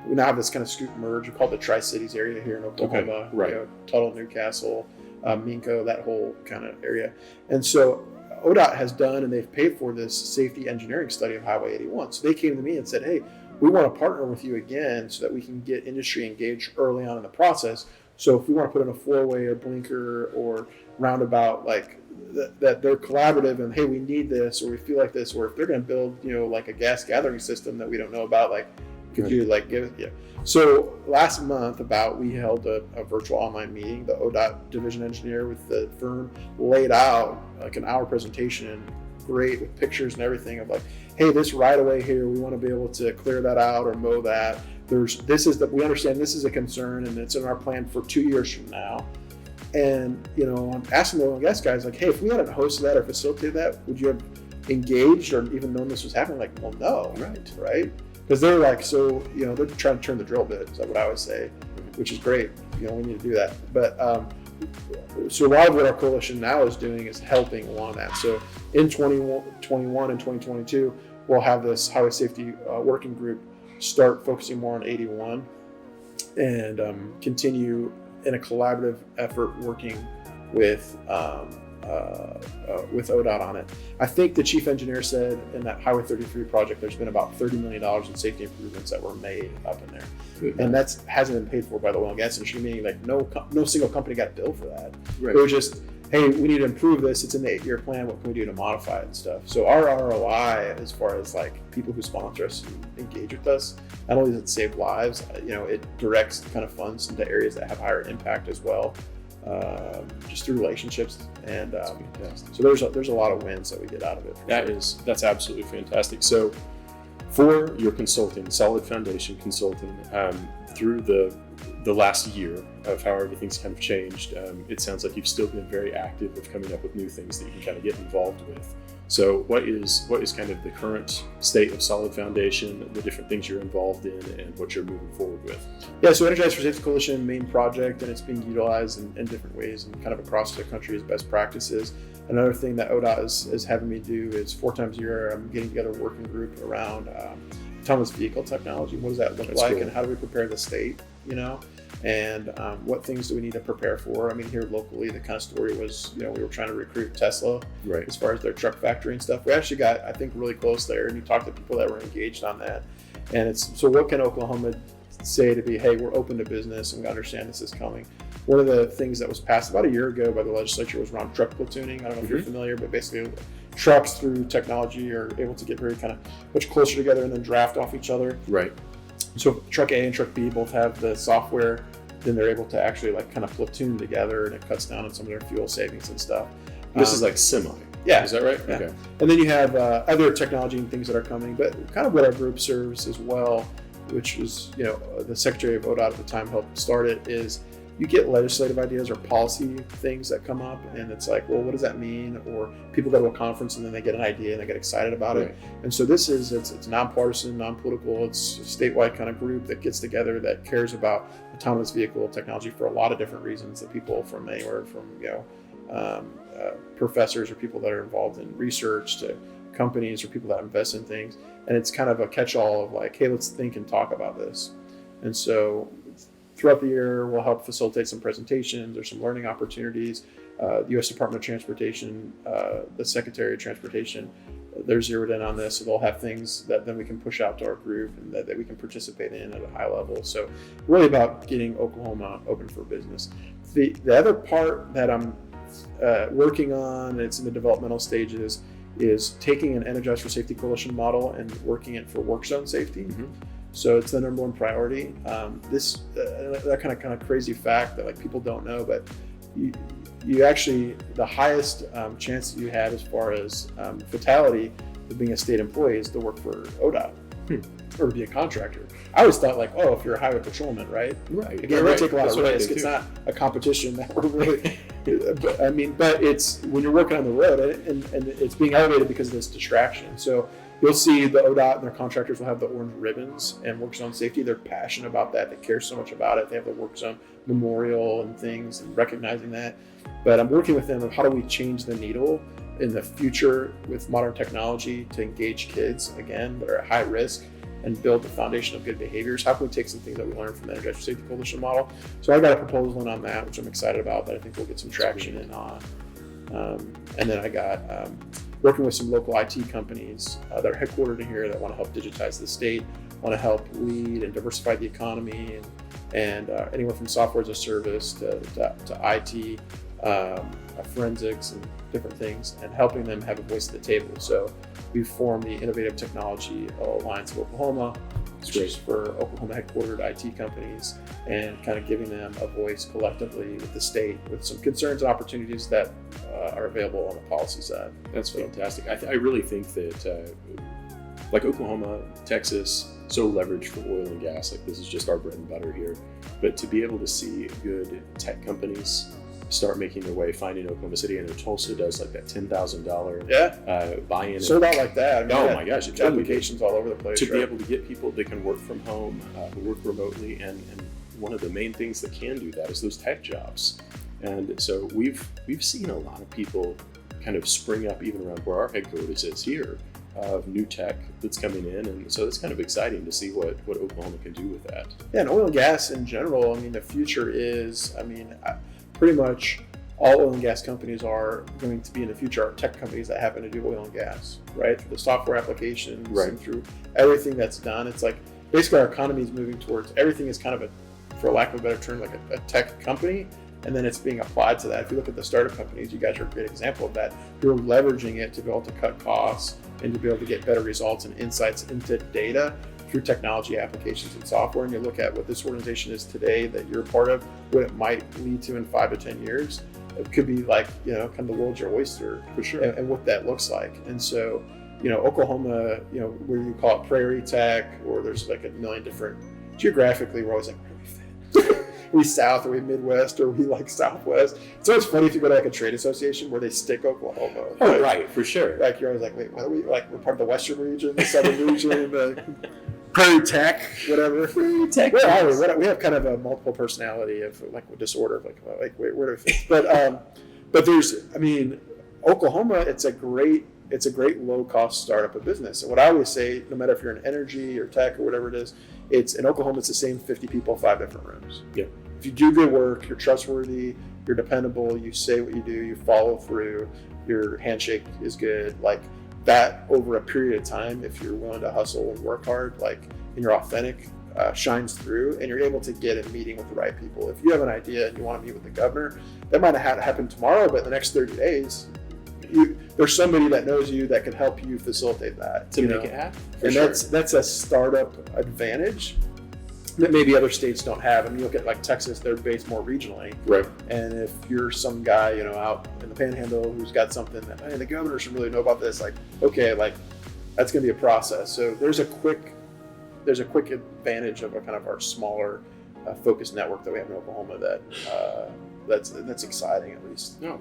S2: We now have this kind of scoop merge. We call it the Tri-Cities area here in Oklahoma.
S1: Okay, right.
S2: Tuttle, Newcastle, Minko, that whole kind of area. And so ODOT has done, and they've paid for this safety engineering study of Highway 81. So they came to me and said, hey, we want to partner with you again so that we can get industry engaged early on in the process. So if we want to put in a four-way or blinker or roundabout, like that they're collaborative and, hey, we need this, or we feel like this, or if they're going to build, like a gas gathering system that we don't know about, like, could you like give it? Yeah. So last month we held a virtual online meeting. The ODOT division engineer with the firm laid out like an hour presentation, great with pictures and everything of like, hey, this right away here, we want to be able to clear that out or mow that. We understand this is a concern and it's in our plan for 2 years from now. And, I'm asking the oil and gas guys like, hey, if we hadn't hosted that or facilitated that, would you have engaged or even known this was happening? Like, well, no. Right. Because they're like, they're trying to turn the drill bit, is what I always say, which is great. We need to do that. But so a lot of what our coalition now is doing is helping along that. So in 2021 and 2022, we'll have this highway safety working group start focusing more on 81 and continue in a collaborative effort working with ODOT on it. I think the chief engineer said in that Highway 33 project, there's been about $30 million in safety improvements that were made up in there. Good. And that hasn't been paid for by the oil and gas industry, meaning like no single company got billed for that. Right. It was just, hey, we need to improve this. It's in the 8-year plan. What can we do to modify it and stuff? So our ROI, as far as like people who sponsor us and engage with us, not only does it save lives, it directs kind of funds into areas that have higher impact as well. Just through relationships, and so there's a lot of wins that we get out of it.
S1: That's absolutely fantastic. So for your consulting, Solid Foundation Consulting, through the last year of how everything's kind of changed, it sounds like you've still been very active with coming up with new things that you can kind of get involved with. So what is kind of the current state of Solid Foundation, the different things you're involved in, and what you're moving forward with?
S2: Yeah, so Energizer for Safety Coalition main project, and it's being utilized in different ways and kind of across the country as best practices. Another thing that ODOT is having me do is 4 times a year I'm getting together a working group around autonomous vehicle technology. What does that look like, cool. And how do we prepare the state, and what things do we need to prepare for? I mean, here locally, the kind of story was, we were trying to recruit Tesla as far as their truck factory and stuff. We actually got, I think, really close there, and you talked to people that were engaged on that. And it's, so what can Oklahoma say to be, hey, we're open to business and we understand this is coming? One of the things that was passed about a year ago by the legislature was around truck platooning. I don't know if you're familiar, but basically trucks through technology are able to get very kind of much closer together and then draft off each other.
S1: Right.
S2: So truck A and truck B both have the software, then they're able to actually like kind of platoon together, and it cuts down on some of their fuel savings and stuff.
S1: This is like semi.
S2: Yeah.
S1: Is that right?
S2: Yeah.
S1: Okay.
S2: And then you have other technology and things that are coming, but kind of what our group serves as well, which is, the Secretary of ODOT at the time helped start it, is you get legislative ideas or policy things that come up, and it's like, well, what does that mean? Or people go to a conference and then they get an idea and they get excited about it. And so it's nonpartisan, non-political. It's a statewide kind of group that gets together that cares about autonomous vehicle technology for a lot of different reasons, that people from anywhere from, professors or people that are involved in research to companies or people that invest in things. And it's kind of a catch-all of like, hey, let's think and talk about this. And so throughout the year, we'll help facilitate some presentations or some learning opportunities. The U.S. Department of Transportation, the Secretary of Transportation, they're zeroed in on this. So they'll have things that then we can push out to our group and that we can participate in at a high level. So really about getting Oklahoma open for business. The other part that I'm working on, it's in the developmental stages, is taking an Energizer for Safety Coalition model and working it for work zone safety. So it's the number one priority. That kind of crazy fact that like people don't know, but you actually, the highest chance that you have as far as fatality of being a state employee is to work for ODOT or to be a contractor. I always thought like, oh, if you're a highway patrolman, right?
S1: Right.
S2: Again, they take a lot of risk. It's not a competition that we're really, but it's when you're working on the road and it's being elevated because of this distraction. So you'll see the ODOT and their contractors will have the orange ribbons and work zone safety. They're passionate about that. They care so much about it. They have the work zone memorial and things and recognizing that. But I'm working with them on how do we change the needle in the future with modern technology to engage kids, again, that are at high risk. and build the foundation of good behaviors? How can we take some things that we learned from the Energizer Safety Coalition model? So I got a proposal in on that, which I'm excited about, that I think we'll get some traction in on. And then I got working with some local IT companies that are headquartered in here that want to help digitize the state, want to help lead and diversify the economy, and anywhere from software as a service to IT, forensics and different things, and helping them have a voice at the table. So we formed the Innovative Technology Alliance of Oklahoma, which is for Oklahoma headquartered IT companies, and kind of giving them a voice collectively with the state with some concerns and opportunities that are available on the policy side.
S1: That's fantastic. I really think that like Oklahoma, Texas, so leveraged for oil and gas, like this is just our bread and butter here. But to be able to see good tech companies start making their way, finding Oklahoma City, and Tulsa does like that $10,000 buy-in.
S2: Sold out like that. I mean,
S1: my gosh, it's
S2: applications all over the place.
S1: To be able to get people that can work from home, who work remotely, and one of the main things that can do that is those tech jobs. And so we've seen a lot of people kind of spring up even around where our headquarters is here, of new tech that's coming in, and so it's kind of exciting to see what Oklahoma can do with that.
S2: Yeah, and oil and gas in general, I mean, the future is, pretty much all oil and gas companies are going to be in the future are tech companies that happen to do oil and gas, right? Through the software applications,
S1: right,
S2: and through everything that's done. It's like basically our economy is moving towards everything is kind of for lack of a better term, like a tech company, and then it's being applied to that. If you look at the startup companies, you guys are a great example of that. You're leveraging it to be able to cut costs and to be able to get better results and insights into data through technology applications and software. And you look at what this organization is today that you're a part of, what it might lead to in 5 to 10 years. It could be like, kind of the world's your oyster,
S1: for sure,
S2: and what that looks like. And so, Oklahoma, where you call it prairie tech, or there's like a million different, geographically, we're always like, where are we fit? We South, or we Midwest, or we like Southwest. So it's funny if you go to like a trade association where they stick Oklahoma.
S1: Oh, right, for sure.
S2: Like you're always like, wait, what are we, like we're part of the Western region, the Southern region, the Prairie Tech, whatever. Prairie Tech. Where are we? We have kind of a multiple personality of like disorder, like wait, where do we fit? But there's, Oklahoma, it's a great low cost startup of business. And what I always say, no matter if you're in energy or tech or whatever it is, in Oklahoma, it's the same 50 people, 5 different rooms.
S1: Yeah.
S2: If you do good work, you're trustworthy, you're dependable, you say what you do, you follow through, your handshake is good, like that over a period of time, if you're willing to hustle and work hard, and you're authentic, shines through, and you're able to get a meeting with the right people. If you have an idea and you want to meet with the governor, that might not happen tomorrow, but in the next 30 days, there's somebody that knows you that can help you facilitate that.
S1: To make it happen.
S2: And that's a startup advantage that maybe other states don't have. You look at like Texas, they're based more regionally.
S1: Right.
S2: And if you're some guy, out in the panhandle who's got something that, hey, the governor should really know about this, okay, that's going to be a process. So there's a quick advantage of our smaller focused network that we have in Oklahoma that's exciting, at least.
S1: No,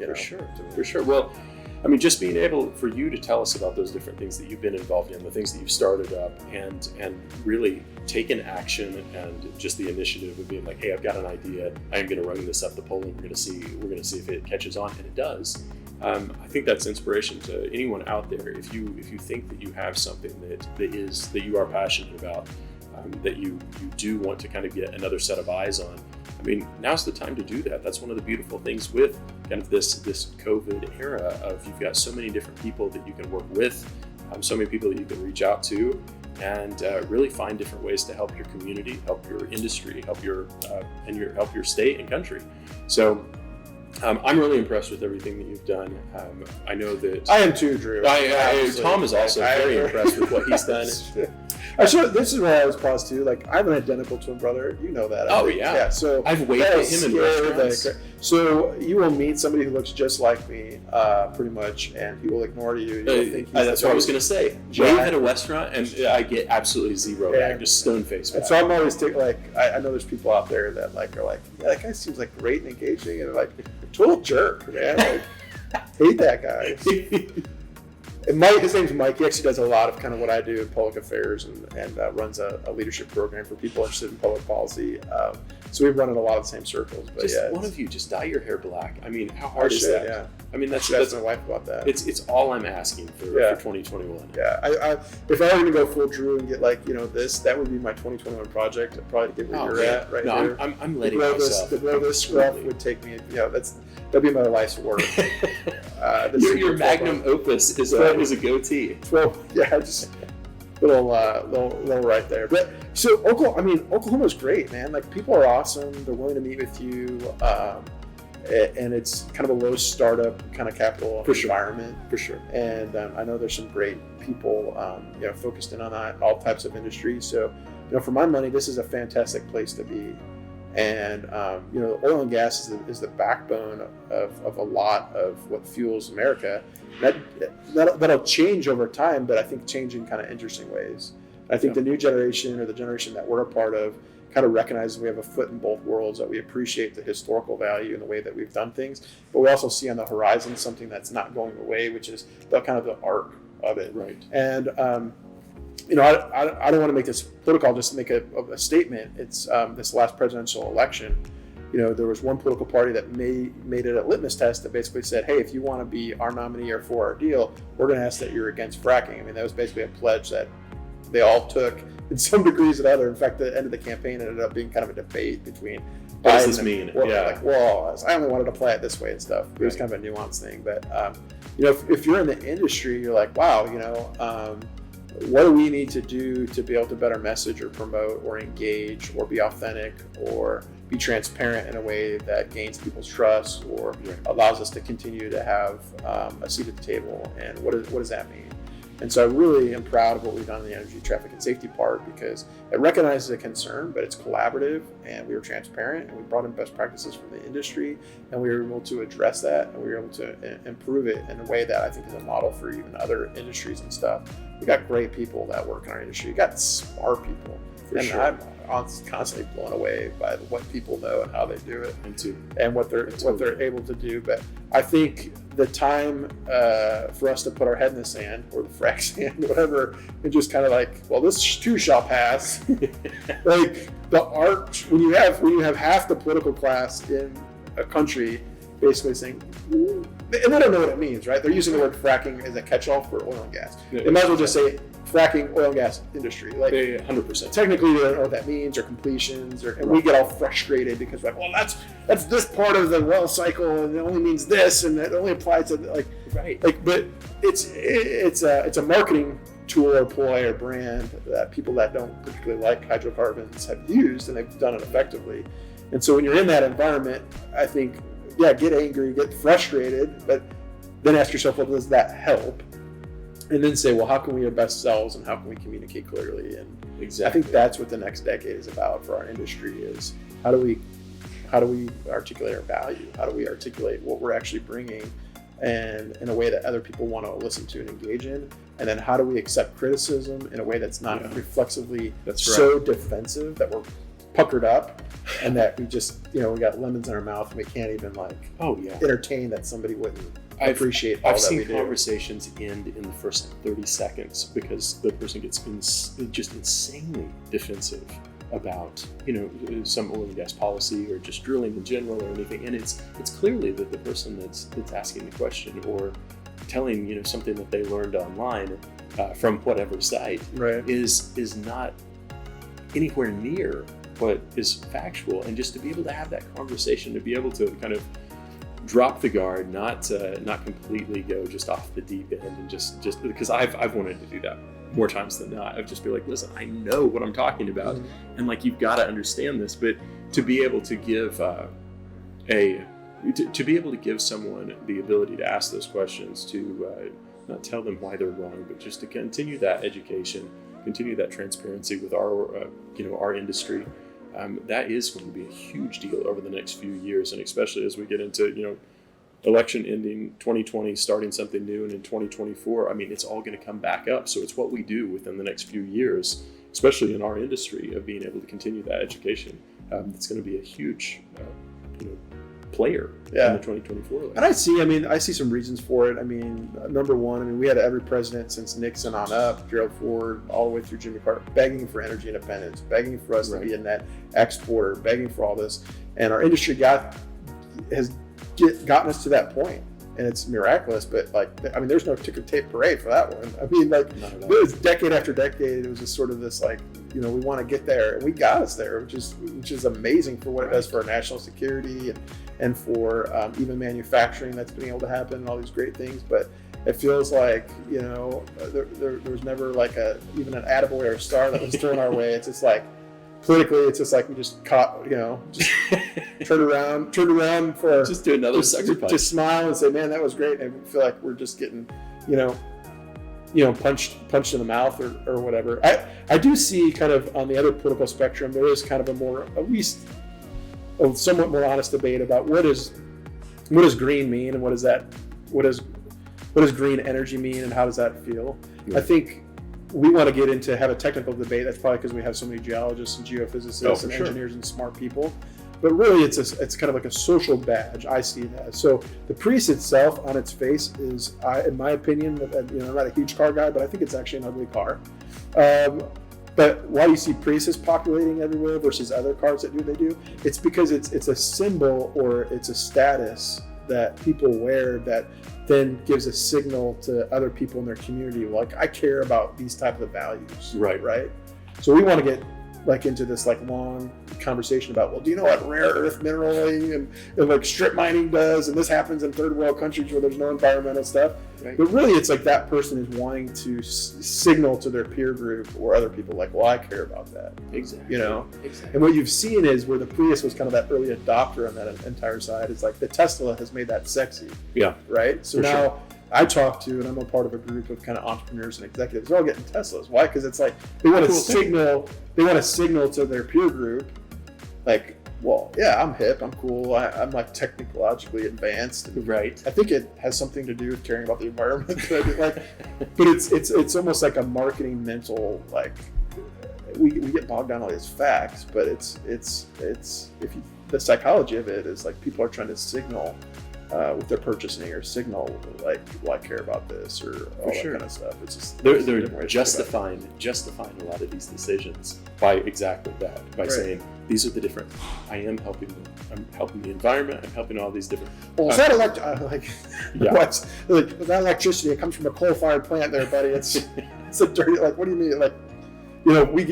S1: for sure. Well, just being able for you to tell us about those different things that you've been involved in, the things that you've started up, and really taken action, and just the initiative of being like, hey, I've got an idea, I'm going to run this up the pole, and we're going to see if it catches on, and it does. I think that's inspiration to anyone out there. If you think that you have something that you are passionate about, that you do want to kind of get another set of eyes on, now's the time to do that. That's one of the beautiful things with kind of this COVID era of you've got so many different people that you can work with, so many people that you can reach out to, and really find different ways to help your community, help your industry, help your state and country. So I'm really impressed with everything that you've done. I know that
S2: I am too, Drew.
S1: Tom is also very impressed with what he's done.
S2: This is where I was paused too. I have an identical twin brother. You know that.
S1: Yeah.
S2: So
S1: I've waved at him in restaurants.
S2: So you will meet somebody who looks just like me, pretty much, and he will ignore you.
S1: That's what I was going to say. Wave at a restaurant, and I get absolutely zero back, just stone face.
S2: And so I'm always I know there's people out there that are like, yeah, that guy seems great and engaging, and total jerk, man. Hate that guy. his name's Mike. He actually does a lot of kind of what I do in public affairs and runs a leadership program for people interested in public policy. So we run in a lot of the same circles. But
S1: just one of you, just dye your hair black. I mean, how hard is that?
S2: Yeah.
S1: I mean, that's
S2: my wife about that.
S1: It's all I'm asking for 2021.
S2: Yeah, if I were going to go full Drew and get this, that would be my 2021 project. I'd probably get where you're at right here.
S1: I'm letting myself.
S2: To grow this scruff would take me. That'd be my life's work.
S1: Your magnum opus is a goatee.
S2: Well, yeah, just little right there. But so Oklahoma's great, man. Like, people are awesome. They're willing to meet with you. And it's kind of a low startup kind of capital environment.
S1: For sure.
S2: And I know there's some great people, focused in on that, all types of industries. So, for my money, this is a fantastic place to be. And, oil and gas is the backbone of a lot of what fuels America. That'll change over time, but I think change in kind of interesting ways. I think the new generation, or the generation that we're a part of, kind of recognizes we have a foot in both worlds, that we appreciate the historical value and the way that we've done things, but we also see on the horizon something that's not going away, which is the kind of the arc of it.
S1: Right.
S2: And, I don't want to make this political, just make a statement. It's this last presidential election, there was one political party that made it a litmus test that basically said, hey, if you want to be our nominee or for our deal, we're going to ask that you're against fracking. I mean, that was basically a pledge that they all took in some degrees or other. In fact, the end of the campaign ended up being kind of a debate between
S1: what does this mean?
S2: I only wanted to play it this way and stuff. It was kind of a nuanced thing. But, if you're in the industry, you're like, wow, what do we need to do to be able to better message or promote or engage or be authentic or be transparent in a way that gains people's trust or allows us to continue to have a seat at the table? And what does that mean? And so I really am proud of what we've done in the energy, traffic, and safety part, because it recognizes a concern, but it's collaborative, and we were transparent, and we brought in best practices from the industry, and we were able to address that, and we were able to improve it in a way that I think is a model for even other industries and stuff. We got great people that work in our industry. We got smart people. I'm constantly blown away by what people know and how they do it, and what they're able to do. But I think the time for us to put our head in the sand, or the frac sand, whatever, and just kind of like, well, this too shall pass. Like the art, when you have half the political class in a country basically saying, and they don't know what it means, right? They're using the word fracking as a catch-all for oil and gas. They might as well just say fracking, oil and gas industry. Like,
S1: 100%.
S2: Technically, they don't know what that means, or completions, and we get all frustrated because we're like, well, that's this part of the well cycle, and it only means this, and it only applies to but it's a marketing tool or ploy or brand that people that don't particularly like hydrocarbons have used, and they've done it effectively. And so when you're in that environment, I think, get angry, get frustrated, but then ask yourself, well, does that help? And then say, well, how can we be our best selves, and how can we communicate clearly? And I think that's what the next decade is about for our industry, is how do we articulate our value? How do we articulate what we're actually bringing, and in a way that other people want to listen to and engage in? And then how do we accept criticism in a way that's not reflexively so defensive that we're puckered up, and that we just, we got lemons in our mouth and we can't even entertain that somebody wouldn't appreciate all that we do.
S1: I've seen conversations end in the first 30 seconds because the person gets just insanely defensive about, some oil and gas policy or just drilling in general or anything. And it's clearly that the person that's asking the question or telling, something that they learned online from whatever site is not anywhere near what is factual. And just to be able to have that conversation, to be able to kind of drop the guard, not completely go just off the deep end, and just because I've wanted to do that more times than not. I've just be like, listen, I know what I'm talking about, and like, you've got to understand this. But to be able to give to be able to give someone the ability to ask those questions, to not tell them why they're wrong, but just to continue that education, continue that transparency with our industry. That is going to be a huge deal over the next few years, and especially as we get into, election ending 2020, starting something new, and in 2024, I mean, it's all going to come back up. So it's what we do within the next few years, especially in our industry, of being able to continue that education. It's going to be a huge, player in the 2024 election.
S2: And I see some reasons for it. I mean, number one, we had every president since Nixon on up, Gerald Ford, all the way through Jimmy Carter, begging for energy independence, begging for us to be a net exporter, begging for all this. And our industry has gotten us to that point. And it's miraculous, but there's no ticker tape parade for that one. It was decade after decade. It was just sort of this we want to get there, and we got us there, which is amazing for what it does for our national security and for even manufacturing that's been able to happen and all these great things. But it feels like there was never even an attaboy or a star that was thrown our way. It's just politically, it's just we just caught, just turn around for
S1: just do another sucker punch.
S2: Just smile and say, man, that was great. And I feel like we're just getting, punched in the mouth or whatever. I do see kind of on the other political spectrum, there is kind of a somewhat more honest debate about what does green mean and what does green energy mean and how does that feel? Yeah. I think we want to have a technical debate. That's probably because we have so many geologists and geophysicists and engineers and smart people. But really, it's kind of like a social badge. I see that. So the Prius itself, on its face, is, in my opinion, I'm not a huge car guy, but I think it's actually an ugly car. But why do you see Priuses populating everywhere versus other cars that they do? It's because it's a symbol or it's a status that people wear that then gives a signal to other people in their community. I care about these type of values. Right. So we want to get into this long conversation about, do you know what rare earth mineraling and strip mining does? And this happens in third world countries where there's no environmental stuff. Right. But really, it's that person is wanting to signal to their peer group or other people, I care about that.
S1: Exactly.
S2: Exactly. And what you've seen is where the Prius was kind of that early adopter on that entire side. It's the Tesla has made that sexy. Yeah. Right. So now. Sure. I talk to, and I'm a part of a group of kind of entrepreneurs and executives. They're all getting Teslas. Why? Because it's they want to signal. They want to signal to their peer group, I'm hip, I'm cool, I'm technologically advanced.
S1: Right.
S2: I think it has something to do with caring about the environment. But it's almost like a marketing mental we get bogged down on all these facts, but it's the psychology of it is people are trying to signal. With their purchasing or signal, I care about this or all that kind of stuff. It's just
S1: they're justifying a lot of these decisions by exactly that, by saying these are the different. I'm helping the environment. I'm helping all these different.
S2: Well, is that what's that electricity? It comes from a coal-fired plant, there, buddy. It's a dirty. What do you mean?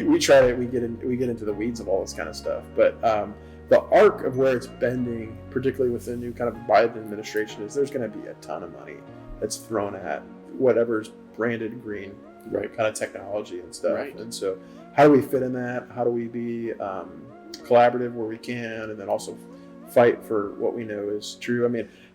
S2: We try to we get into the weeds of all this kind of stuff, but. The arc of where it's bending, particularly with the new kind of Biden administration, is there's going to be a ton of money that's thrown at whatever's branded green, kind of technology and stuff. Right. And so, how do we fit in that? How do we be collaborative where we can, and then also fight for what we know is true?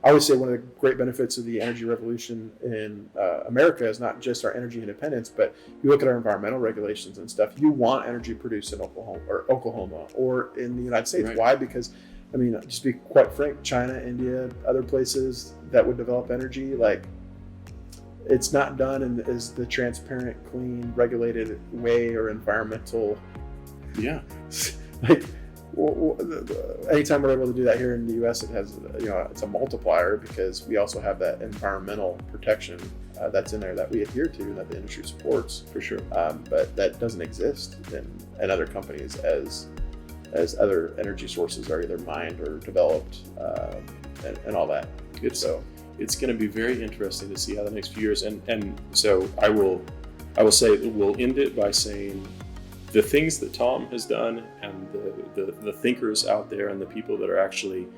S2: I always say one of the great benefits of the energy revolution in America is not just our energy independence, but you look at our environmental regulations and stuff. You want energy produced in Oklahoma or in the United States. Right. Why? Because, just to be quite frank, China, India, other places that would develop energy, it's not done in the transparent, clean, regulated way or environmental.
S1: Yeah.
S2: Anytime we're able to do that here in the U.S., it has, it's a multiplier because we also have that environmental protection that's in there that we adhere to and that the industry supports. For sure. But that doesn't exist in other companies as other energy sources are either mined or developed and all that.
S1: It's going to be very interesting to see how the next few years, and so I will say that we'll end it by saying the things that Tom has done and the thinkers out there and the people that are actually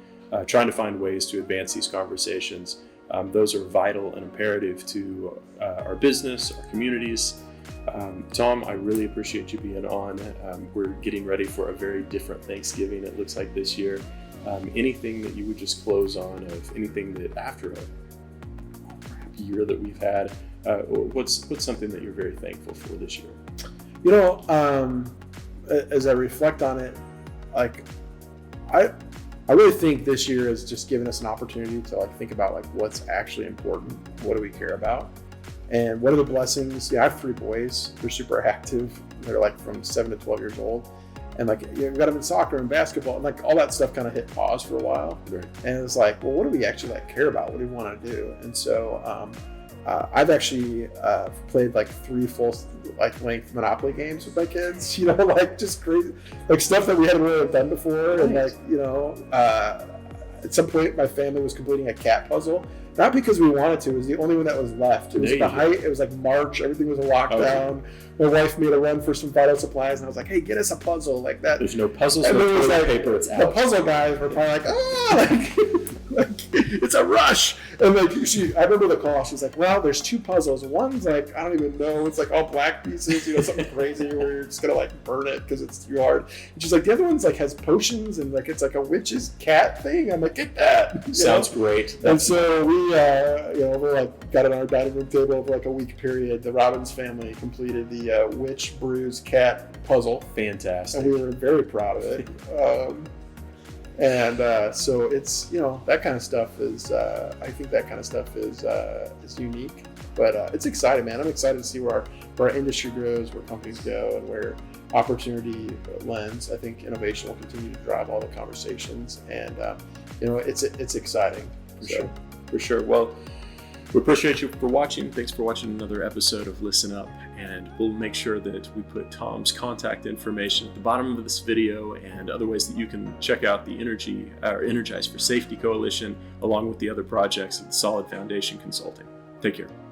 S1: trying to find ways to advance these conversations, those are vital and imperative to our business, our communities. Tom, I really appreciate you being on. We're getting ready for a very different Thanksgiving, it looks like, this year. Anything that you would just close on of anything that after a crap year that we've had, what's something that you're very thankful for this year?
S2: As I reflect on it, I really think this year has just given us an opportunity to think about what's actually important, what do we care about, and what are the blessings. I have 3 boys. They're super active. They're from 7 to 12 years old, and like we got them in soccer and basketball, and like all that stuff kind of hit pause for a while.
S1: Right.
S2: And it was like, well, what do we actually like care about? What do we want to do? And so I've actually played like 3 full like length Monopoly games with my kids, you know, like just crazy, like stuff that we hadn't really done before. Nice. And like, you know, at some point my family was completing a cat puzzle, not because we wanted to, it was the only one that was left. It was the height, it was like March, everything was a lockdown. My wife made a run for some vital supplies, and I was like, hey, get us a puzzle like that.
S1: There's no puzzles,
S2: and
S1: no
S2: toilet
S1: like,
S2: paper,
S1: it's out.
S2: The puzzle guys were probably like, like it's a rush. And like I remember the call, she's like, well, there's 2 puzzles. One's like, I don't even know, it's like all black pieces, you know, something crazy where you're just gonna like burn it because it's too hard. And she's like, the other one's like has potions and like it's like a witch's cat thing. I'm like, get that.
S1: Sounds great.
S2: And so we you know, over like got it on our dining room table over like a week period. The Robbins family completed the witch brews cat puzzle.
S1: Fantastic.
S2: And we were very proud of it. So it's, you know, that kind of stuff is, I think that kind of stuff is unique, but it's exciting, man. I'm excited to see where our industry grows, where companies go, and where opportunity lends. I think innovation will continue to drive all the conversations, and you know, it's exciting.
S1: For sure. Well, we appreciate you for watching. Thanks for watching another episode of Listen Up, and we'll make sure that we put Tom's contact information at the bottom of this video and other ways that you can check out the Energize for Safety Coalition along with the other projects of the Solid Foundation Consulting. Take care.